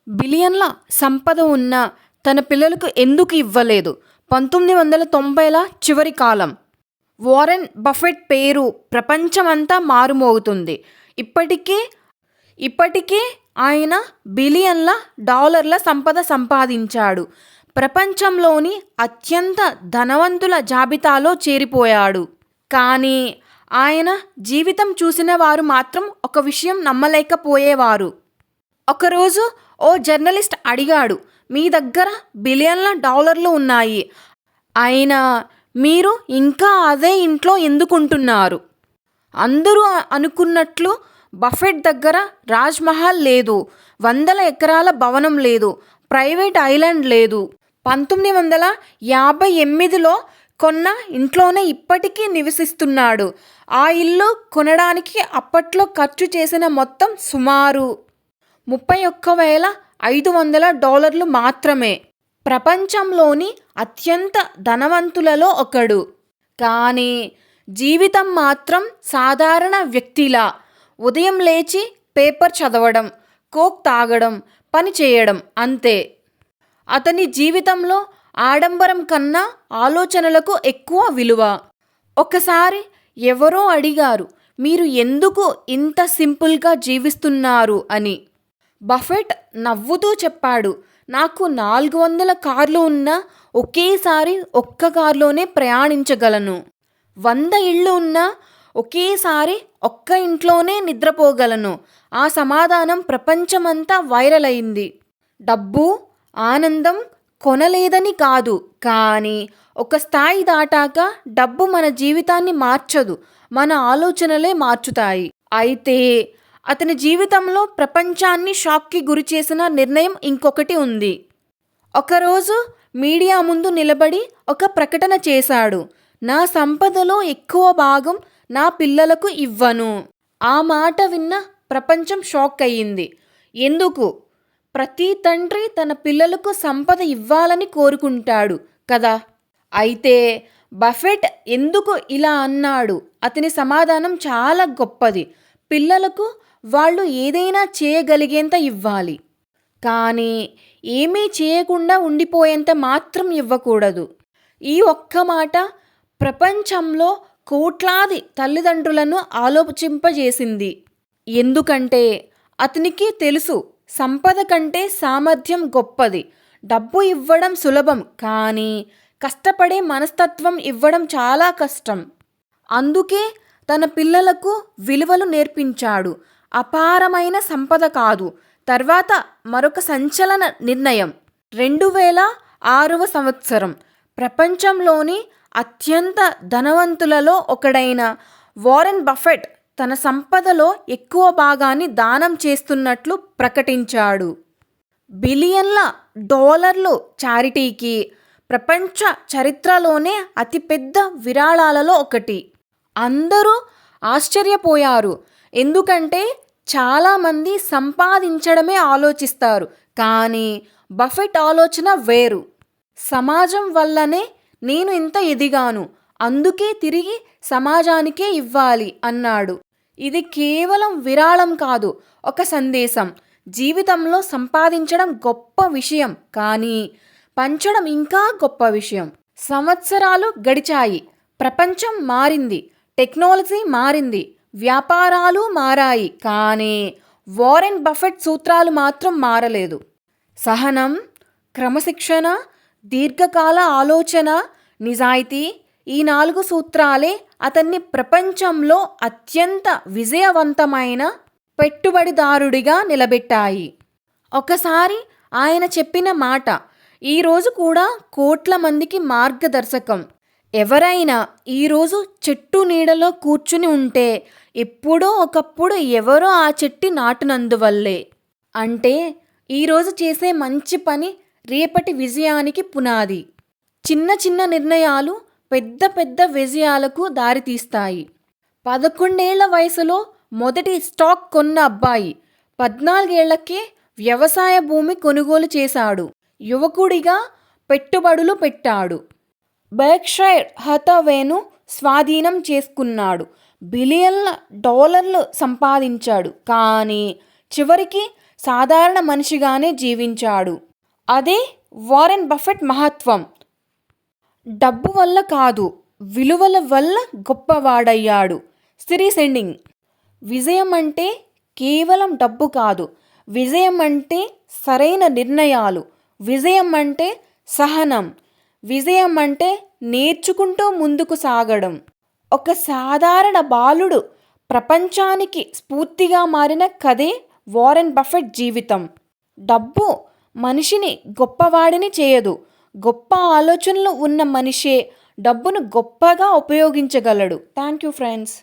బిలియన్ల సంపద ఉన్న తన పిల్లలకు ఎందుకు ఇవ్వలేదు? 1990ల చివరి కాలం. వారెన్ బఫెట్ పేరు ప్రపంచమంతా మారుమోగుతుంది. ఇప్పటికే ఆయన బిలియన్ల డాలర్ల సంపద సంపాదించాడు. ప్రపంచంలోని అత్యంత ధనవంతుల జాబితాలో చేరిపోయాడు. కానీ ఆయన జీవితం చూసిన వారు మాత్రం ఒక విషయం నమ్మలేకపోయేవారు. ఒకరోజు ఓ జర్నలిస్ట్ అడిగాడు, మీ దగ్గర బిలియన్ల డాలర్లు ఉన్నాయి, అయినా మీరు ఇంకా అదే ఇంట్లో ఎందుకుంటున్నారు? అందరూ అనుకున్నట్లు బఫెట్ దగ్గర రాజ్ మహల్ లేదు, 100 ఎకరాల భవనం లేదు, ప్రైవేట్ ఐలాండ్ లేదు. 1958లో కొన్న ఇంట్లోనే ఇప్పటికీ నివసిస్తున్నాడు. ఆ ఇల్లు కొనడానికి అప్పట్లో ఖర్చు చేసిన మొత్తం సుమారు $31,500 మాత్రమే. ప్రపంచంలోని అత్యంత ధనవంతులలో ఒకడు. కానీ జీవితం మాత్రం సాధారణ వ్యక్తిలా. ఉదయం లేచి పేపర్ చదవడం, కోక్ తాగడం, పని చేయడం, అంతే. అతని జీవితంలో ఆడంబరం కన్నా ఆలోచనలకు ఎక్కువ విలువ. ఒకసారి ఎవరో అడిగారు, మీరు ఎందుకు ఇంత సింపుల్గా జీవిస్తున్నారు అని. బఫెట్ నవ్వుతూ చెప్పాడు, నాకు 400 కార్లు ఉన్నా ఒకేసారి ఒక్క కారులోనే ప్రయాణించగలను. 100 ఇళ్ళు ఉన్నా ఒకేసారి ఒక్క ఇంట్లోనే నిద్రపోగలను. ఆ సమాధానం ప్రపంచమంతా వైరల్ అయింది. డబ్బు, ఆనందం కొనలేదని కాదు, కానీ ఒక స్థాయి దాటాక డబ్బు మన జీవితాన్ని మార్చదు, మన ఆలోచనలే మార్చుతాయి. అయితే అతని జీవితంలో ప్రపంచాన్ని షాక్కి గురిచేసిన నిర్ణయం ఇంకొకటి ఉంది. ఒకరోజు మీడియా ముందు నిలబడి ఒక ప్రకటన చేశాడు, నా సంపదలో ఎక్కువ భాగం నా పిల్లలకు ఇవ్వను. ఆ మాట విన్న ప్రపంచం షాక్ అయ్యింది. ఎందుకు? ప్రతి తండ్రి తన పిల్లలకు సంపద ఇవ్వాలని కోరుకుంటాడు కదా. అయితే బఫెట్ ఎందుకు ఇలా అన్నాడు? అతని సమాధానం చాలా గొప్పది. పిల్లలకు వాళ్ళు ఏదైనా చేయగలిగేంత ఇవ్వాలి, కానీ ఏమీ చేయకుండా ఉండిపోయేంత మాత్రం ఇవ్వకూడదు. ఈ ఒక్క మాట ప్రపంచంలో కోట్లాది తల్లిదండ్రులను ఆలోచింపజేసింది. ఎందుకంటే అతనికి తెలుసు, సంపద కంటే సామర్థ్యం గొప్పది. డబ్బు ఇవ్వడం సులభం, కానీ కష్టపడే మనస్తత్వం ఇవ్వడం చాలా కష్టం. అందుకే తన పిల్లలకు విలువలు నేర్పించాడు. అపారమైన సంపద కాదు. తర్వాత మరొక సంచలన నిర్ణయం. 2006వ సంవత్సరం ప్రపంచంలోని అత్యంత ధనవంతులలో ఒకడైన వారెన్ బఫెట్ తన సంపదలో ఎక్కువ భాగాన్ని దానం చేస్తున్నట్లు ప్రకటించాడు. బిలియన్ల డాలర్లు చారిటీకి ప్రపంచ చరిత్రలోనే అతిపెద్ద విరాళాలలో ఒకటి. అందరూ ఆశ్చర్యపోయారు, ఎందుకంటే చాలామంది సంపాదించడమే ఆలోచిస్తారు, కానీ బఫెట్ ఆలోచన వేరు. సమాజం వల్లనే నేను ఇంత ఎదిగాను, అందుకే తిరిగి సమాజానికే ఇవ్వాలి అన్నాడు. ఇది కేవలం విరాళం కాదు, ఒక సందేశం. జీవితంలో సంపాదించడం గొప్ప విషయం, కానీ పంచడం ఇంకా గొప్ప విషయం. సంవత్సరాలు గడిచాయి, ప్రపంచం మారింది, టెక్నాలజీ మారింది, వ్యాపారాలు మారాయి, కానీ వారెన్ బఫెట్ సూత్రాలు మాత్రం మారలేదు. సహనం, క్రమశిక్షణ, దీర్ఘకాల ఆలోచన, నిజాయితీ, ఈ 4 సూత్రాలే అతన్ని ప్రపంచంలో అత్యంత విజయవంతమైన పెట్టుబడిదారుడిగా నిలబెట్టాయి. ఒకసారి ఆయన చెప్పిన మాట ఈరోజు కూడా కోట్ల మందికి మార్గదర్శకం. ఎవరైనా ఈరోజు చెట్టు నీడలో కూర్చుని ఉంటే ఎప్పుడో ఒకప్పుడు ఎవరో ఆ చెట్టు నాటునందువల్లే. అంటే ఈరోజు చేసే మంచి పని రేపటి విజయానికి పునాది. చిన్న చిన్న నిర్ణయాలు పెద్ద పెద్ద విజయాలకు దారితీస్తాయి. 11 ఏళ్ల వయసులో మొదటి స్టాక్ కొన్న అబ్బాయి 14 ఏళ్లకే వ్యవసాయ భూమి కొనుగోలు చేశాడు. యువకుడిగా పెట్టుబడులు పెట్టాడు. బెర్క్షైర్ హథావేను స్వాధీనం చేసుకున్నాడు. బిలియన్ల డాలర్లు సంపాదించాడు. కానీ చివరికి సాధారణ మనిషిగానే జీవించాడు. అదే వారెన్ బఫెట్ మహత్వం. డబ్బు వల్ల కాదు, విలువల వల్ల గొప్పవాడయ్యాడు. Series ending. విజయం అంటే కేవలం డబ్బు కాదు. విజయం అంటే సరైన నిర్ణయాలు. విజయం అంటే సహనం. విజయం అంటే నేర్చుకుంటూ ముందుకు సాగడం. ఒక సాధారణ బాలుడు ప్రపంచానికి స్ఫూర్తిగా మారిన కథే వారెన్ బఫెట్ జీవితం. డబ్బు మనిషిని గొప్పవాడిని చేయదు. గొప్ప ఆలోచనలు ఉన్న మనిషే డబ్బును గొప్పగా ఉపయోగించగలడు. Thank you friends.